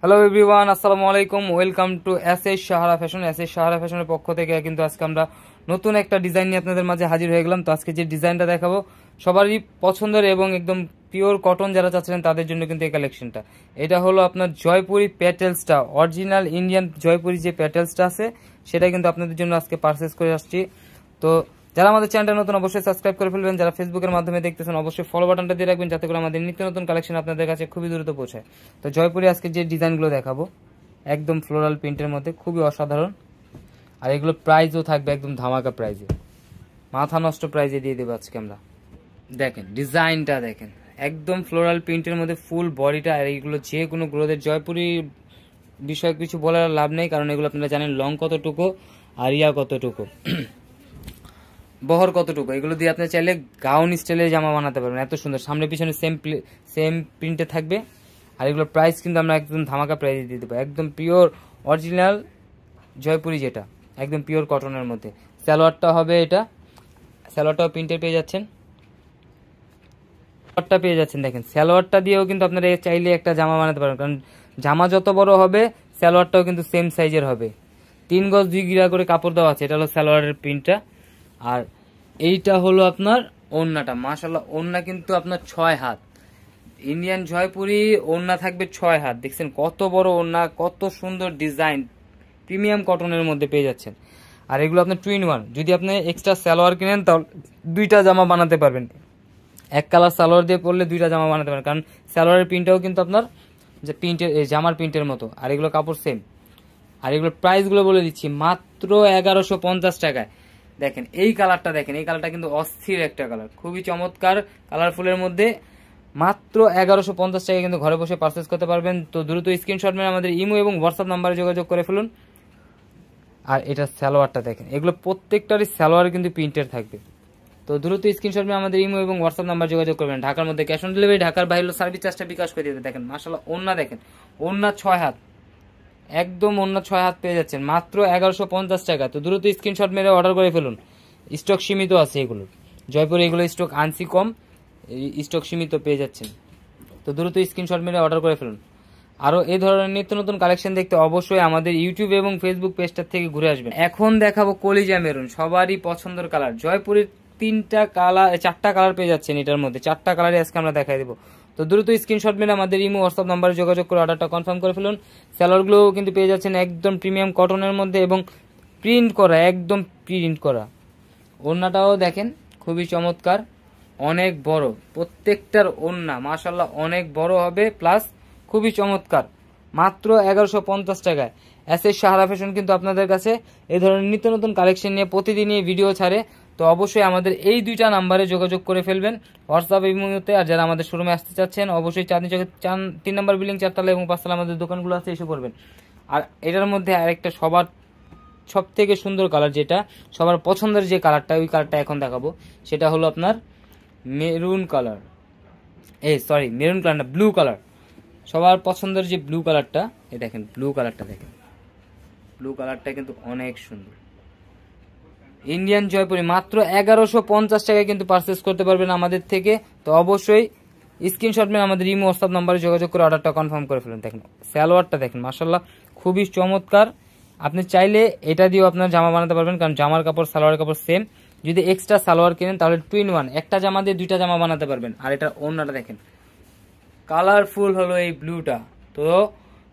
Hello everyone, আসসালামু আলাইকুম। Welcome to SS Sahara fashion. SS Sahara ফ্যাশনের পক্ষ থেকে কিন্তু আজকে আমরা নতুন একটা ডিজাইন নিয়ে আপনাদের মাঝে হাজির হয়ে গেলাম। তো আজকে যে ডিজাইনটা দেখাবো সবারই পছন্দের এবং একদম পিওর কটন যারা চাচ্ছিলেন তাদের জন্য কিন্তু এই কালেকশনটা। এটা হলো আপনার জয়পুরি প্যাটেলসটা, অরিজিনাল ইন্ডিয়ান জয়পুরি যে প্যাটেলসটা আছে সেটা কিন্তু আপনাদের জন্য আজকে পারচেস করে আসছি। তো যারা আমাদের চ্যানেলটা নতুন অবশ্যই সাবস্ক্রাইব করে ফেলবেন, যারা ফেসবুকের মাধ্যমে দেখতেছেন অবশ্যই ফলো বাটনটা দিয়ে রাখবেন যাতে করে আমাদের নিত্য নতুন কালেকশন আপনাদের কাছে খুবই দ্রুত পৌঁছায়। তো জয়পুরে আজকে যে ডিজাইনগুলো দেখাবো একদম ফ্লোরাল প্রিন্টের মধ্যে খুবই অসাধারণ, আর এগুলো প্রাইসও থাকবে একদম ধামাকা প্রাইজে, মাথা নষ্ট প্রাইজে দিয়ে দেবো আজকে আমরা। দেখেন ডিজাইনটা দেখেন, একদম ফ্লোরাল প্রিন্টের মধ্যে ফুল বডিটা। আর এইগুলো যে কোনো গ্রোথের জয়পুরি বিষয়ে কিছু বলার লাভ নেই, কারণ এগুলো আপনারা জানেন লং কতটুকু আর ইয়া কতটুকু, বহর কতটুকু। এগুলো দিয়ে আপনি চাইলে গাউন স্টাইলে জামা বানাতে পারবেন, এত সুন্দর। সামনে পিছনে সেম প্রিন্টে থাকবে। আর এগুলোর প্রাইস কিন্তু আমরা একদম ধামাকা প্রাইসে দিয়ে দেবো, একদম পিওর অরিজিনাল জয়পুরি, যেটা একদম পিওর কটনের মধ্যে। সালোয়ারটা হবে এটা, সালোয়ারটাও প্রিন্টে পেয়ে যাচ্ছেন, সালোয়ারটা পেয়ে যাচ্ছেন। দেখেন সালোয়ারটা দিয়েও কিন্তু আপনারা চাইলে একটা জামা বানাতে পারবেন, কারণ জামা যত বড় হবে সালোয়ারটাও কিন্তু সেম সাইজের হবে। 3 গজ 2 গিরা করে কাপড় দেওয়া আছে। এটা হলো সালোয়ারের প্রিন্টটা। আর এইটা হলো আপনার ওড়নাটা। মাশাআল্লাহ, ওড়না কিন্তু আপনার 6 হাত ইন্ডিয়ান জয়পুরি ওড়না থাকবে 6 হাত। দেখছেন কত বড় ওড়না, কত সুন্দর ডিজাইন, প্রিমিয়াম কটনের মধ্যে পেয়ে যাচ্ছেন। আর এগুলো আপনার 2 in 1, যদি আপনি এক্সট্রা সালোয়ার কিনেন তাহলে 2টা জামা বানাতে পারবেন। এক কালার সালোয়ার দিয়ে পরলে 2টা জামা বানাতে পারবেন, কারণ সালোয়ারের প্রিন্টটাও কিন্তু আপনার যে প্রিন্টের জামার প্রিন্টের মতো। আর এগুলো কাপড় সেম। আর এগুলোর প্রাইসগুলো বলে দিচ্ছি, মাত্র 1150 টাকায়। দেখেন এই কালারটা, দেখেন এই কালারটা কিন্তু অস্থির একটা কালার, খুবই চমৎকার কালারফুলের মধ্যে। মাত্র 1150 টাকায় কিন্তু ঘরে বসে পারচেস করতে পারবেন। তো দ্রুত স্ক্রিনশট মেরে আমাদের ইমো এবং হোয়াটসঅ্যাপ নাম্বারে যোগাযোগ করে ফেলুন। আর এটা সালোয়ারটা দেখেন, এগুলো প্রত্যেকটারই সালোয়ার কিন্তু প্রিন্টের থাকবে। তো দ্রুত স্ক্রিনশট মেরে আমাদের ইমো এবং হোয়াটসঅ্যাপ নাম্বার যোগাযোগ করবেন। ঢাকার মধ্যে ক্যাশ অন ডেলিভারি, ঢাকার বাইরে সার্ভিস চার্জটা বিকাশ করে দিতে। দেখেন মাশাআল্লাহ ওড়না, দেখেন ওড়না 6 হাত, একদম অন্য 6 হাত পেয়ে যাচ্ছেন মাত্র 1150 টাকা। তো দ্রুত স্ক্রিনশট মেরে অর্ডার করে ফেলুন। স্টক সীমিত আছে এগুলো, জয়পুরে এগুলো স্টক আনছি কম, স্টক সীমিত পেয়ে যাচ্ছেন। তো দ্রুত স্ক্রিনশট মেরে অর্ডার করে ফেলুন। আরও এই ধরনের নিত্য নতুন কালেকশন দেখতে অবশ্যই আমাদের ইউটিউব এবং ফেসবুক পেজটা থেকে ঘুরে আসবেন। এখন দেখাবো কলিজা মেরুন, সবারই পছন্দের কালার। জয়পুরের 4টা কালার পেয়ে যাচ্ছেন এটার মধ্যে, 4টা কালারই আজকে আমরা দেখাই দেবো। তো দ্রুত স্ক্রিনশট মেরে আমাদের ইমো হোয়াটসঅ্যাপ নাম্বারে যোগাযোগ করে অর্ডারটা কনফার্ম করে ফেলুন। স্যালোয়ারগুলোও কিন্তু পেয়ে যাচ্ছেন একদম প্রিমিয়াম কটনের মধ্যে এবং প্রিন্ট করা, একদম প্রিন্ট করা। ওড়নাটাও দেখেন খুবই চমৎকার, অনেক বড়, প্রত্যেকটার ওড়না মাশাআল্লাহ অনেক বড় হবে, প্লাস খুবই চমৎকার। মাত্র 1150 টাকায় এসএস সাহারা ফ্যাশন কিন্তু আপনাদের কাছে এই ধরনের নিত্য নতুন কালেকশন নিয়ে প্রতিদিনই ভিডিও ছাড়ে। তো অবশ্যই আমাদের এই 2টা নাম্বারে যোগাযোগ করে ফেলবেন, হোয়াটসঅ্যাপ এই মুহূর্তে। আর যারা আমাদের শোরুমে আসতে চাচ্ছেন অবশ্যই চাঁদনী চকের 3 নম্বর বিল্ডিং 4 তলা এবং 5 তলা আমাদের দোকানগুলো আছে, এসে পড়বেন। আর এটার মধ্যে আরেকটা সবার সব থেকে সুন্দর কালার, যেটা সবার পছন্দের যে কালারটা, ওই কালারটা এখন দেখাবো। সেটা হলো আপনার মেরুন কালার, মেরুন কালার না, ব্লু কালার। সবার পছন্দের যে ব্লু কালারটা, এই দেখেন ব্লু কালারটা, দেখেন ব্লু কালারটা কিন্তু অনেক সুন্দর। ইন্ডিয়ান জয়পুরি মাত্র 1150 টাকায় কিন্তু পারচেস করতে পারবেন আমাদের থেকে। তো অবশ্যই স্ক্রিনশট মেরে আমাদের ইমো হোয়াটসঅ্যাপ নাম্বারে যোগাযোগ করে অর্ডারটা কনফার্ম করে ফেলুন। দেখেন সালোয়ারটা দেখেন মাশাআল্লাহ খুবই চমৎকার। আপনি চাইলে এটা দিয়েও আপনার জামা বানাতে পারবেন, কারণ জামার কাপড় সালোয়ারের কাপড় সেম। যদি এক্সট্রা সালোয়ার কিনেন তাহলে 2 in 1, একটা জামা দিয়ে 2টা জামা বানাতে পারবেন। আর এটা ওড়নাটা দেখেন কালারফুল হলো এই ব্লুটা। তো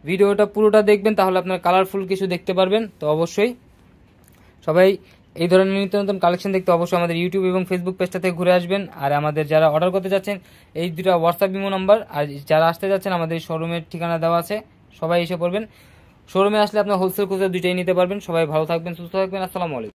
ভিডিওটা পুরোটা দেখবেন, তাহলে আপনার কালারফুল কিছু দেখতে পারবেন। তো অবশ্যই সবাই এই ধরনের নিত্য নতুন কালেকশন দেখতে অবশ্যই আমাদের ইউটিউব এবং ফেসবুক পেজটা থেকে ঘুরে আসবেন। আর আমাদের যারা অর্ডার করতে যাচ্ছেন এই 2টা হোয়াটসঅ্যাপ ইমো নাম্বার, আর যারা আসতে যাচ্ছেন আমাদের শোরুমের ঠিকানা দেওয়া আছে, সবাই এসে পড়বেন। শোরুমে আসলে আপনার হোলসেল খুচরা 2টাই নিতে পারবেন। সবাই ভালো থাকবেন, সুস্থ থাকবেন। আসসালামু আলাইকুম।